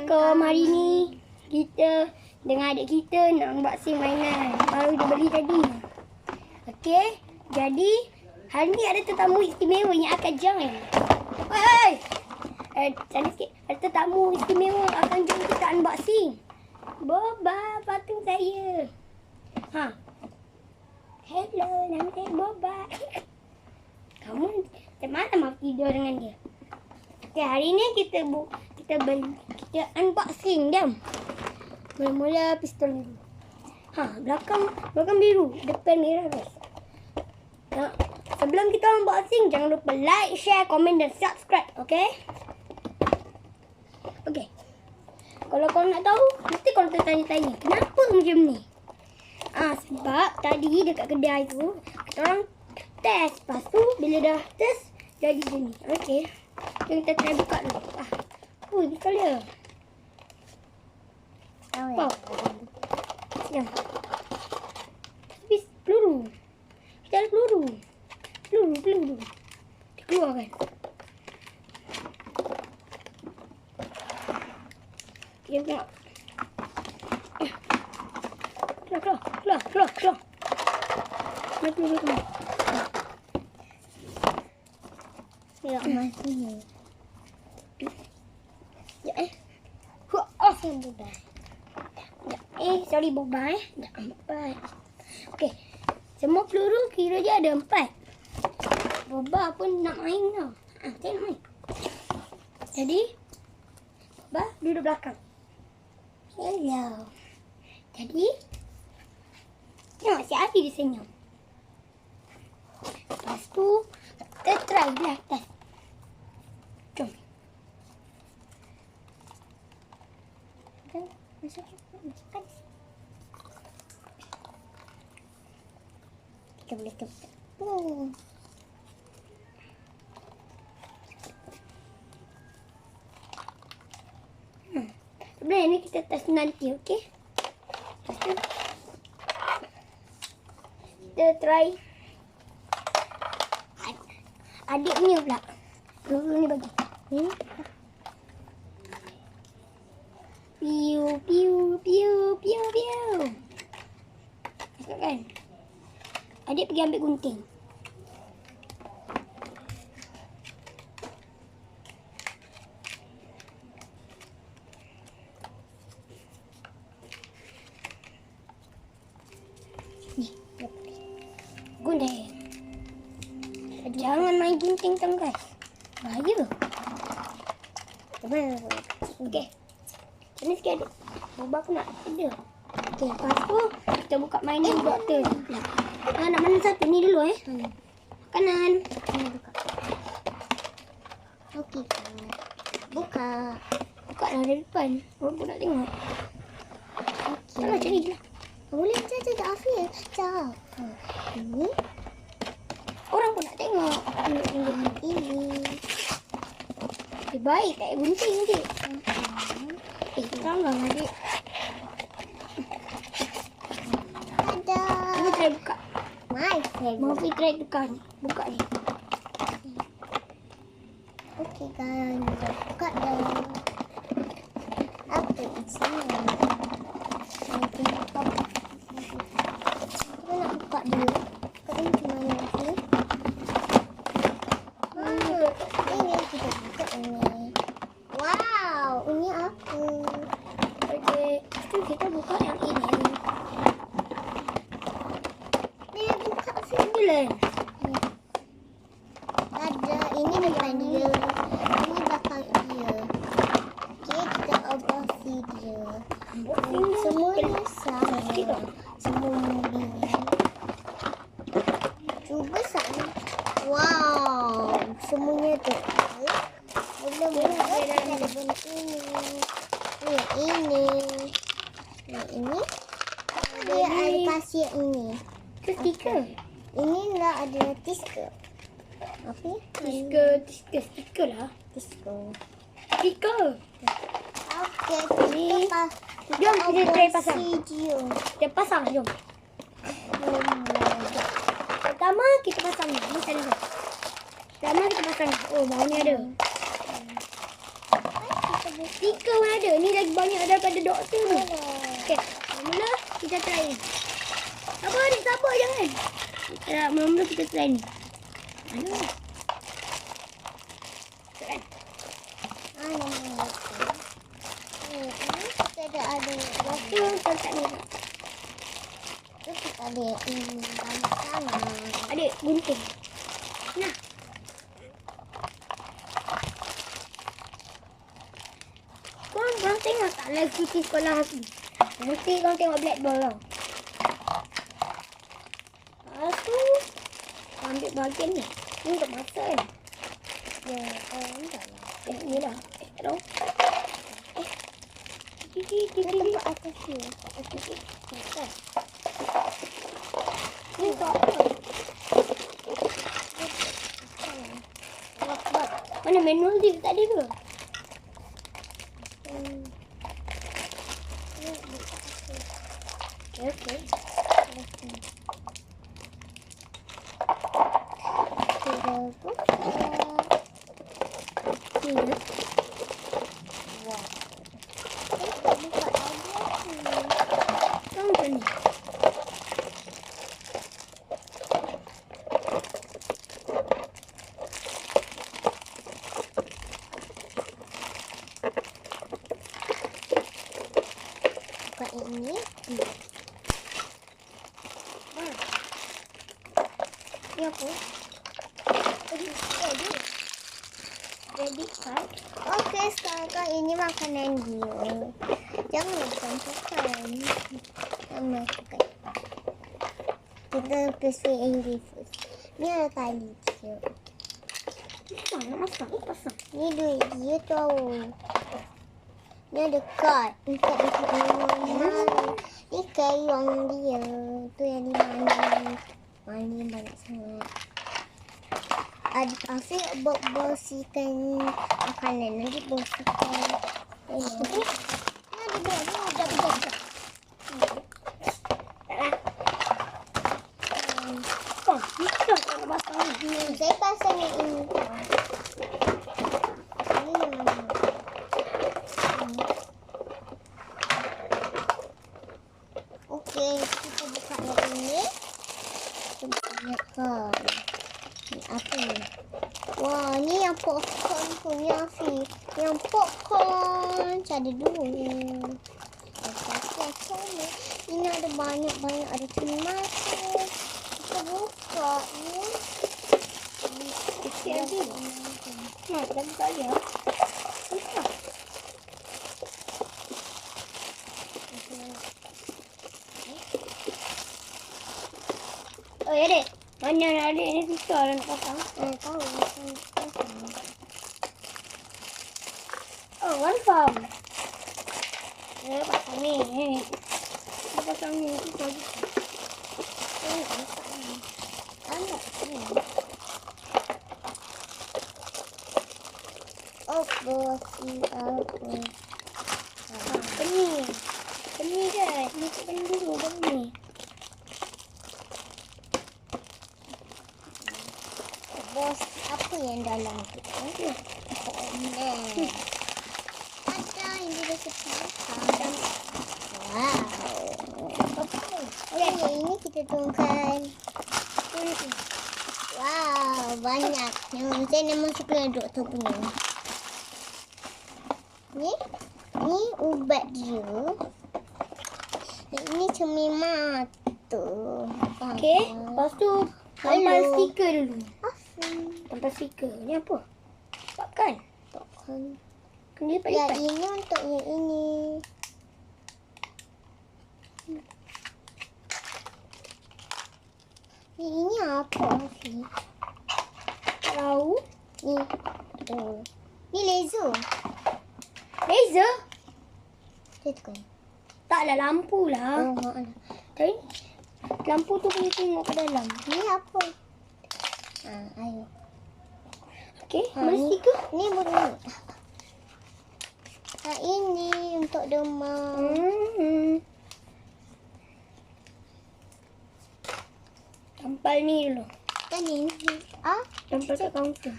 Assalamualaikum. Hari ni kita dengan adik kita nak unboxing mainan baru dia beli tadi. Okey, jadi hari ni ada tetamu istimewa yang akan join. Oi. Cantik sikit. Ada tetamu istimewa akan join kita unboxing. Boba, patung saya. Hello, nama saya Boba. Kamu macam mana mau tidur dengan dia? Okay, hari ni kita unboxing dia. Mula-mula pistol biru. Belakang biru, depan merah guys. Sebelum kita unboxing, jangan lupa like, share, komen dan subscribe, okey? Okey. Kalau kau nak tahu, mesti kau tertanya-tanya, kenapa macam ni? Sebab tadi dekat kedai tu, kita orang test. Lepas tu, bila dah test, jadi gini. Okey. Kita try buka dulu. Ni dia. Wow. Ya. Habis peluru. Kita ada peluru. Peluru. Dia keluar kan? Kita tengok. Keluar. Mana peluru tu? Tidak masih ni. Boba. Sorry Boba Dah 4. Okey. Semua peluru kira je ada 4. Boba pun nak main tau. Saya nak main. Jadi Boba duduk belakang. Hello. Jadi tengok si Adi dia senyum. Lepas tu kita try lah test. Jom. Masukkan. Kita boleh tempat. Sebenarnya ni kita test nanti, okey? Kita try adik punya pula. Peluru ni bagi. Piu. Masuk kan? Adik pergi ambil gunting. Ni, gunting. Jangan main gunting tau guys. Bahaya. Okey. Ini sikit adik. Boba aku nak ada. Okey, lepas tu kita buka mainan doktor. Nak mana satu ni dulu Makanan. Okey. Buka lah dari depan. Orang pun nak tengok. Okey. Salah macam ni je lah. Boleh jap Afil. Jap. Ini Orang pun nak tengok. ini. Baik tak gunting adik. Tolong adik. Ada. Kita try buka. My favorite. Mau pergi try buka ni. Okey guys, buka dah. Apa isinya? Kita nak buka dulu. Buka ni cuma ni. Ini kita buka ini. Wow, ini apa? Okey, tu kita buka yang ini. Dia buka Sembilan. ada. Ini depan dia. Ini belakang dia. Okey, kita obasi dia. Semuanya sama. Semua ni. Cuba sama. Wow, semuanya tu. Belum ada benda ini. Ini. Ini. Dia ada pasir ini. Itu stiker. Ini lah ada tisker. Okey. Stiker lah. Tisker. Stiker. Okey, Ni. kita Jom kita try pasang. video. Kita pasang, jom. Pertama kita pasang ni. Ni sana. Pertama kita pasang. Oh, bawah ni ada. Stiker pun ada. Ni lagi lebih banyak daripada doktor ni. Okey, mula kita try ni. Sabar adik, sabar jangan. Mula-mula kita try ni. Mana? Kan? Kita ada Doktor tak ni. kita ada ini banyak sangat. Adik, gunting. Nah. Korang tengok tak live cuti sekolah aku? Mesti korang tengok blackboard tau. Lepas tu, ambil bahagian ni. Ni untuk masak kan? Ya, enggak lah. Ni dah. Tak tahu. Kita tempat atas ni. Masak. Ni untuk apa? Mana manual dia tadi tu? Okey. Ini Ni apa? Credit card. okey, sekarang ini makanan dia. Jangan campurkan. Masukkan. Kita press English first. Ni ada tali dia. Susah nak masak. Pasang. Ni duit dia tau. Ni ada kad untuk minum. Ni kerong dia. Tu yang di mana. Mani banyak sangat. Afiq bersihkan makanan. Nanti bersihkan. Ni ada buat. Susah nak masak ni. Saya pasang yang ini. Ini memang. Okey, kita buka yang ini. Kita buka. Ni apa ni? Wah, ni yang popcorn punya Afiq. Yang popcorn. Ada dua. Ini ada banyak-banyak. Ada tomato. Kita buka ni. Sikit lagi. Nah, dah buka dia. Susah. Oh ya dek. Mana adik ni susah lah nak pasang. Tahu. Oh, one farm. Pasang ni. Dia pasang ni. Susah juga. Pening kan? Ni pening dulu baru ni. Bos, apa yang dalam tu? Ada ini resipi. Wow. Okey, ini kita tuangkan. Wow, banyak. Saya nak masukkan doktor punya. Ni ubat dia. Ini cermin mata. Okey, lepas tu tampal stiker dulu. Afiq. Tampal stiker. Ni apa? Pakkan. Kena Yang lipat-lipat. ini untuk yang ini. Ini apa Afiq? Tahu? Ni. Ni laser. Laser? Saya tekan. Taklah lampu lah. Oh, maaf. Tapi lampu tu boleh tengok ke dalam. Ni apa? Ayo. Okey, Ha, mana ni. stiker? Ni bunyi. Ini untuk demam. Tampal ni dulu. Dan ini. Tampal kat kaunter.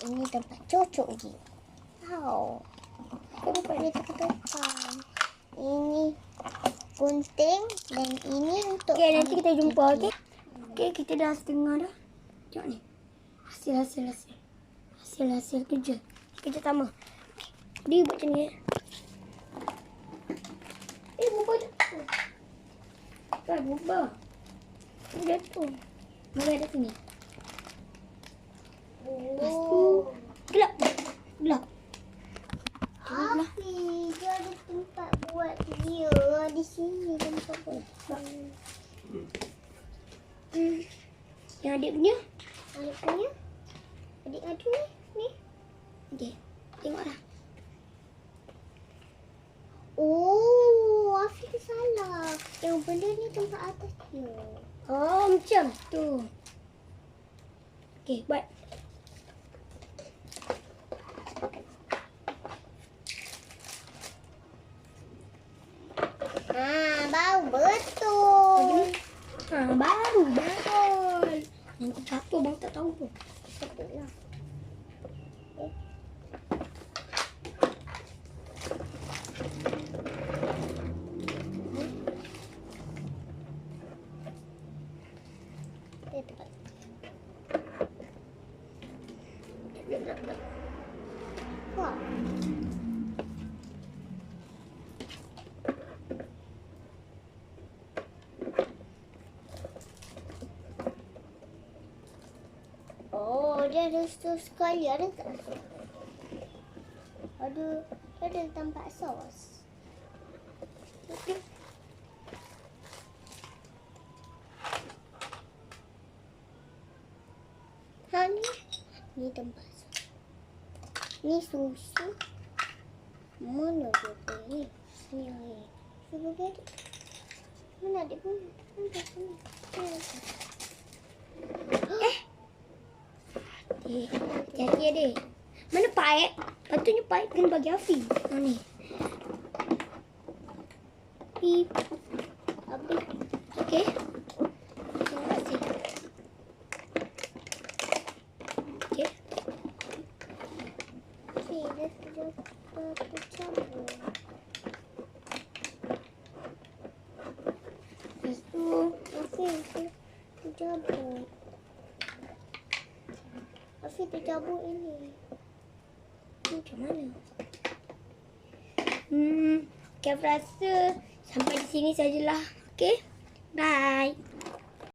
Ini tempat cocok dia. Wow. Dia tukar-tukar. Ini gunting dan ini untuk Okey, nanti kita jumpa, okey? Okey, kita dah setengah dah. Tengok ni. Hasil kerja. Kerja sama. Okey. Dia buat macam ni. Bubah jatuh. Kan, bubah. Bubah jatuh. Mari ada sini. Lepas tu, gelap. Afi, dia ada tempat buat dia. Di sini tempat buat. Yang adik punya. Adik punya? Adik adu ni? Okey, tengoklah. Oh, Afi salah. Yang benda ni tempat atas dia. Oh, macam tu. Okey, buat. Bau betul. Baru betul. Yang satu bang tak tahu tu. Betul lah. Wah. Oh, dia ada sekali. Ada tak? Ada tempat sos. Okay. Ni tempat sos. Ni susu. Mana dia pergi? Sini air. Susu dia ada. Mana dia pergi? Mana sini? Jadi adik. Mana paip? Patutnya paip kena bagi Afi. Ni. Pip. Habis. Okey. Terima kasih. Okey. Dia sudah tercampur. Lepas tu. Tercampur. Afi tercabut ini. Macam mana? Okay, aku rasa sampai di sini sajalah. Okay? Bye.